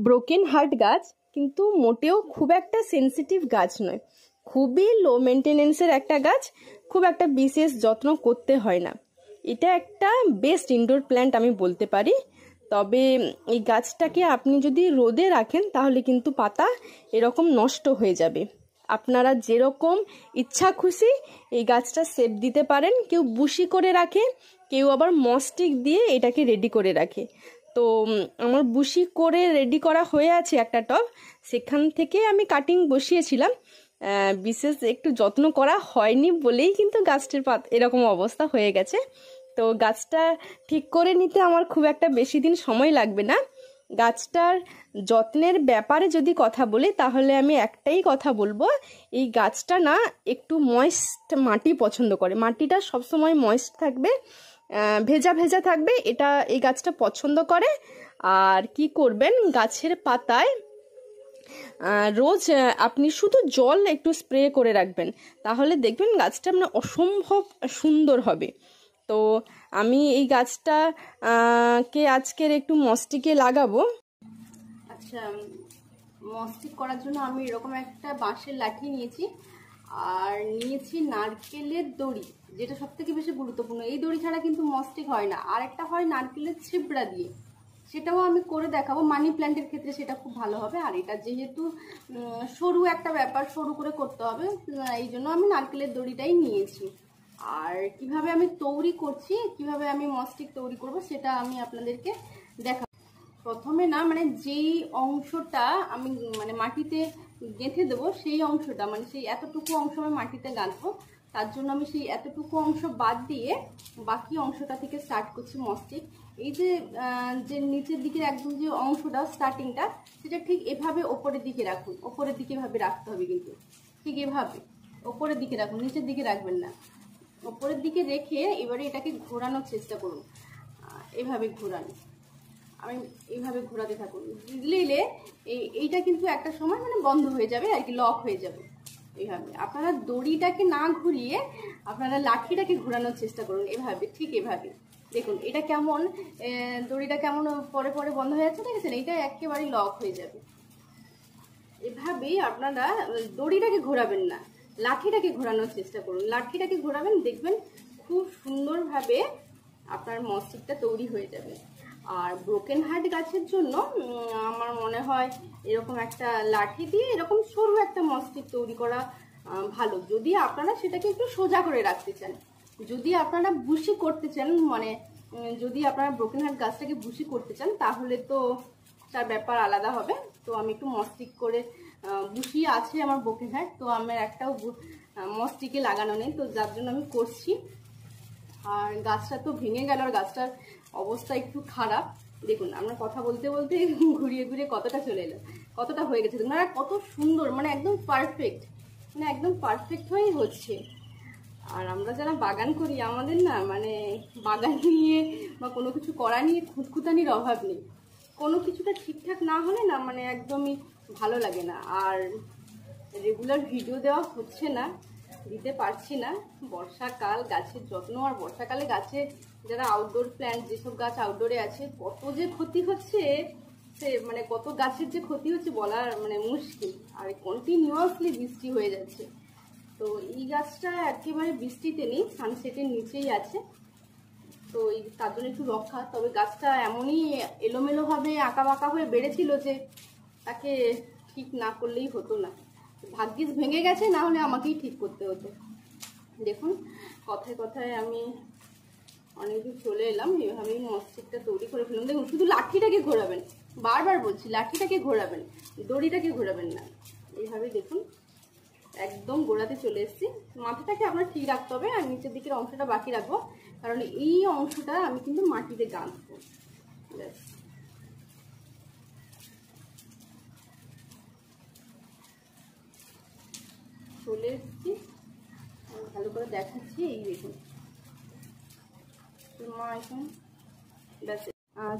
Broken heart গাছ কিন্তু মোটেও খুব একটা সেন্সিটিভ গাছ নয়, খুবই লো মেনটেনেন্সের একটা গাছ, খুব একটা বিশেষ যত্ন করতে হয় না। এটা একটা বেস্ট ইনডোর প্ল্যান্ট আমি বলতে পারি। তবে এই গাছটাকে আপনি যদি রোদে রাখেন তাহলে কিন্তু পাতা এরকম নষ্ট হয়ে যাবে। আপনারা যেরকম ইচ্ছা খুশি এই গাছটা শেপ দিতে পারেন। কেউ বুশি করে রাখে, কেউ আবার মস্টিক দিয়ে এটাকে রেডি করে রাখে। তো আমার বুশি করে রেডি করা হয়ে আছে একটা টব, সেখান থেকে আমি কাটিং বসিয়েছিলাম। বিশেষ একটু যত্ন করা হয়নি বলেই কিন্তু গাছটির এরকম অবস্থা হয়ে গেছে। তো গাছটা ঠিক করে নিতে আমার খুব একটা বেশি দিন সময় লাগবে না। গাছটার যত্নের ব্যাপারে যদি কথা বলি তাহলে আমি একটাই কথা বলবো, এই গাছটা না একটু ময়েস্ট মাটি পছন্দ করে। মাটিটা সবসময় ময়েস্ট থাকবে, ভেজা ভেজা থাকবে, এটা এই গাছটা পছন্দ করে। আর কি করবেন, গাছের পাতায় রোজ আপনি শুধু জল একটু স্প্রে করে রাখবেন, তাহলে দেখবেন গাছটা মানে অসম্ভব সুন্দর হবে। তো আমি এই গাছটা কে আজকের একটু মস্টিকে লাগাবো। আচ্ছা, মস্টিক করার জন্য আমি এরকম একটা বাঁশের লাঠি নিয়েছি, আর নিয়েছি নারকেলের দড়ি, যেটা সব থেকে বেশি গুরুত্বপূর্ণ। এই দড়ি ছাড়া কিন্তু মস্টিক হয় না। আর একটা হয় নারকেলের ছিবড়া দিয়ে, সেটাও আমি করে দেখাবো। মানি প্ল্যান্টের ক্ষেত্রে সেটা খুব ভালো হবে। আর এটা যেহেতু সরু একটা ব্যাপার, সরু করে করতে হবে, এই জন্য আমি নারকেলের দড়িটাই নিয়েছি। আর কিভাবে আমি তৈরি করছি, কিভাবে আমি মস্টিক তৈরি করব, সেটা আমি আপনাদেরকে দেখাবো। প্রথমে না মানে যেই অংশটা আমি মানে মাটিতে গেঁথে দেবো, সেই অংশটা মানে সেই এতটুকু অংশ আমি মাটিতে গাঁথবো। তার জন্য আমি সেই এতটুকু অংশ বাদ দিয়ে বাকি অংশটা থেকে স্টার্ট করছি মস্টিক। এই যে নিচের দিকের একদম যে অংশটা স্টার্টিংটা, সেটা ঠিক এভাবে ওপরের দিকে রাখুন। ওপরের দিকে এভাবে রাখতে হবে, কিন্তু ঠিক এভাবে ওপরের দিকে রাখুন, নিচের দিকে রাখবেন না। ওপরের দিকে রেখে এবারে এটাকে ঘোরানোর চেষ্টা করুন। এভাবে ঘোরান, আমি এইভাবে ঘোরাতে থাকুন। দিলে এইটা কিন্তু একটা সময় মানে বন্ধ হয়ে যাবে আর কি, লক হয়ে যাবে। এইভাবে আপনারা দড়িটাকে না ঘুরিয়ে আপনারা লাঠিটাকে ঘোরানোর চেষ্টা করুন, এভাবে, ঠিক এভাবে। দেখুন এটা কেমন, দড়িটা কেমন পরে পরে বন্ধ হয়ে যাচ্ছে, দেখেছেন? এইটা একেবারে লক হয়ে যাবে। এভাবেই আপনারা দড়িটাকে ঘোরাবেন না, লাঠিটাকে ঘোরানোর চেষ্টা করুন। লাঠিটাকে ঘোরাবেন, দেখবেন খুব সুন্দরভাবে আপনার মস্টিকটা তৈরি হয়ে যাবে। আর ব্রোকেন হার্ট গাছের জন্য আমার মনে হয় এরকম একটা লাঠি দিয়ে এরকম সরু একটা মস্টিক তৈরি করা ভালো, যদি আপনারা সেটাকে একটু সোজা করে রাখতে চান। যদি আপনারা বুশি করতে চান, মানে যদি আপনারা ব্রোকেন হার্ট গাছটাকে বুশি করতে চান, তাহলে তো তার ব্যাপার আলাদা হবে। তো আমি একটু মস্টিক করে, বুশি আছে আমার ব্রোকেন হার্ট, তো আমার একটাও মস্টিকে লাগানো নেই, তো যার জন্য আমি করছি। আর গাছটা তো ভেঙে গেল, আর গাছটার অবস্থা একটু খারাপ। দেখুন আমরা কথা বলতে বলতে ঘুরিয়ে ঘুরিয়ে কতটা চলে এলো, কতটা হয়ে গেছে দেখুন। আর কত সুন্দর, মানে একদম পারফেক্ট, মানে একদম পারফেক্ট হয়েই হচ্ছে। আর আমরা যারা বাগান করি, আমাদের না মানে বাগান নিয়ে বা কোনো কিছু করা নিয়ে খুঁতখুঁতানির অভাব নেই। কোনো কিছুটা ঠিকঠাক না হলে না মানে একদমই ভালো লাগে না। আর রেগুলার ভিডিও দেওয়া হচ্ছে না, দিতে পারছি না। বর্ষাকাল, গাছের যত্ন, আর বর্ষাকালে গাছে যারা আউটডোর প্ল্যান্ট, যেসব গাছ আউটডোরে আছে, কত যে ক্ষতি হচ্ছে, সে মানে কত গাছের যে ক্ষতি হচ্ছে বলার মানে মুশকিল। আর কন্টিনিউয়াসলি বৃষ্টি হয়ে যাচ্ছে। তো এই গাছটা একেবারে বৃষ্টিতে নেই, সানসেটের নিচেই আছে, তো তার জন্য একটু রক্ষা। তবে গাছটা এমনই এলোমেলোভাবে আঁকা বাঁকা হয়ে বেড়েছিল যে তাকে ঠিক না করলেই হতো না। ভাগ্যিস ভেঙে গেছে, না হলে আমাকেই ঠিক করতে হতো। দেখুন কথায় কথায় আমি অনেক দূর চলে এলাম। এভাবেই মস্তিকটা তৈরি করে ফেললাম। দেখুন শুধু লাঠিটাকে ঘোরাবেন, বারবার বলছি লাঠিটাকে ঘোরাবেন, দড়িটাকে ঘোরাবেন না। এইভাবে দেখুন একদম গোড়াতে চলে এসেছি। মাথাটাকে আপনার ঠিক রাখতে হবে, আর নিচের দিকের অংশটা বাকি রাখবো, কারণ এই অংশটা আমি কিন্তু মাটিতে গাঁথবো। ব্যাস, চলে এসেছি, ভালো করে দেখাচ্ছি। এই দেখুন মা এখন ব্যাস,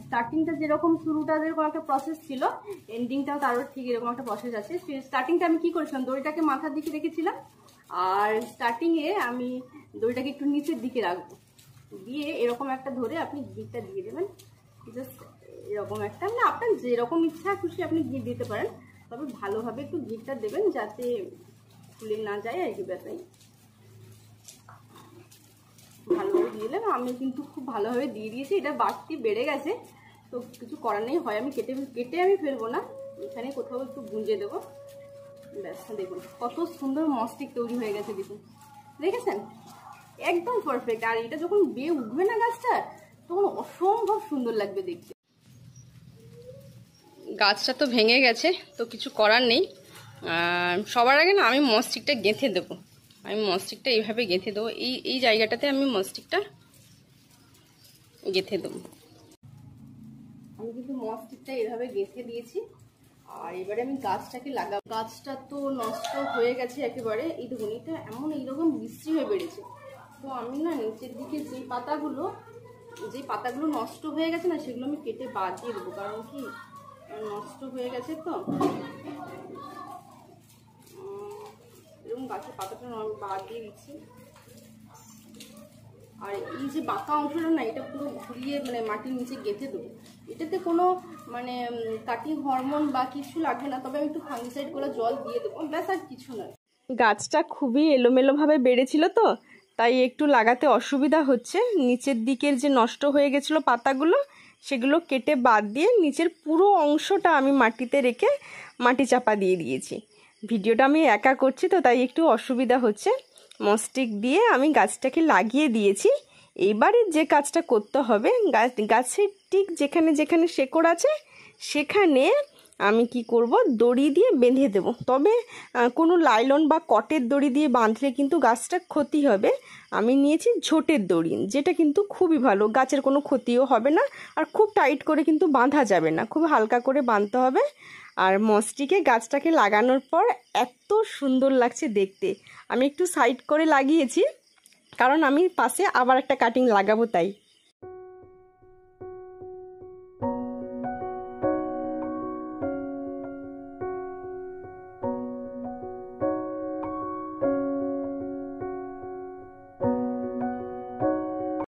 স্টার্টিংটা যেরকম, শুরুটা যেরকম একটা প্রসেস ছিল, এন্ডিংটাও তারও ঠিক এরকম একটা প্রসেস আছে। স্টার্টিংটা আমি কি করেছিলাম, দড়িটাকে মাথার দিকে রেখেছিলাম, আর স্টার্টিংয়ে আমি দড়িটাকে একটু নিচের দিকে রাখবো, দিয়ে এরকম একটা ধরে আপনি দিকটা দিয়ে দেবেন। জাস্ট এরকম একটা, মানে আপনার যেরকম ইচ্ছা খুশি আপনি ঘি দিতে পারেন, তবে ভালোভাবে একটু ঘিটা দেবেন যাতে ফুলে না যায় আর কি। ব্যাপারে ভালোভাবে দিয়ে দিলাম। আমি কিন্তু খুব ভালোভাবে দিয়ে দিয়েছি। এটা বাড়তি বেড়ে গেছে তো কিছু করার নেই, হয় আমি কেটে আমি ফেলবো না, এখানে কোথাও একটু গুঁজে দেবো। ব্যাস, দেখুন কত সুন্দর মস্টিক তৈরি হয়ে গেছে, দেখুন দেখেছেন, একদম পারফেক্ট। আর এটা যখন বেয়ে উঠবে না গাছটা, তখন অসম্ভব সুন্দর লাগবে দেখতে। গাছটা তো ভেঙে গেছে, তো কিছু করার নেই। সবার আগে না আমি মস্টিকটা গেঁথে দেবো। আমি মস্টিকটা এইভাবে গেঁথে দেবো, এই জায়গাটাতে আমি মস্টিকটা গেঁথে দেবো। আমি কিন্তু মস্টিকটা এইভাবে গেঁথে দিয়েছি। আর এবারে আমি গাছটাকে লাগাবো। গাছটা তো নষ্ট হয়ে গেছে একেবারে, এই দেখুন এটা এমন এইরকম বিশ্রী হয়ে বেড়েছে। তো আমি না নিচের দিকে যে পাতাগুলো নষ্ট হয়ে গেছে না, সেগুলো আমি কেটে বাদ দিয়ে দেবো, কারণ কি নষ্ট হয়ে গেছে তো। এরকম গাছের পাতাটা বাদ দিয়ে দিচ্ছি। আর এই যে বাঁকা অংশটা না, এটা পুরো ঘুরিয়ে মানে মাটির নিচে গেঁথে দেবো। এটাতে কোনো মানে কাটিং হরমোন বা কিছু লাগবে না, তবে আমি একটু ফাঙ্গিসাইড করে জল দিয়ে দেবো, ব্যাস আর কিছু নয়। গাছটা খুবই এলোমেলোভাবে বেড়েছিল তো, তাই একটু লাগাতে অসুবিধা হচ্ছে। নিচের দিকের যে নষ্ট হয়ে গেছিলো পাতাগুলো, সেগুলো কেটে বাদ দিয়ে নিচের পুরো অংশটা আমি মাটিতে রেখে মাটি চাপা দিয়ে দিয়েছি। ভিডিওটা আমি একা করছি তো তাই একটু অসুবিধা হচ্ছে। মস্টিক দিয়ে আমি গাছটাকে লাগিয়ে দিয়েছি। এইবারে যে কাজটা করতে হবে, গাছের ঠিক যেখানে যেখানে শেকড় আছে সেখানে আমি কি করব, দড়ি দিয়ে বেঁধে দেব। তবে কোনো লাইলন বা কটের দড়ি দিয়ে বাঁধলে কিন্তু গাছটা ক্ষতি হবে। আমি নিয়েছি ঝোটের দড়ি, যেটা কিন্তু খুবই ভালো, গাছের কোনো ক্ষতিও হবে না। আর খুব টাইট করে কিন্তু বাঁধা যাবে না, খুব হালকা করে বাঁধতে হবে। আর মস্টিকে গাছটাকে লাগানোর পর এত সুন্দর লাগছে দেখতে। আমি একটু সাইড করে লাগিয়েছি, কারণ আমি পাশে আবার একটা কাটিং লাগাবো তাই।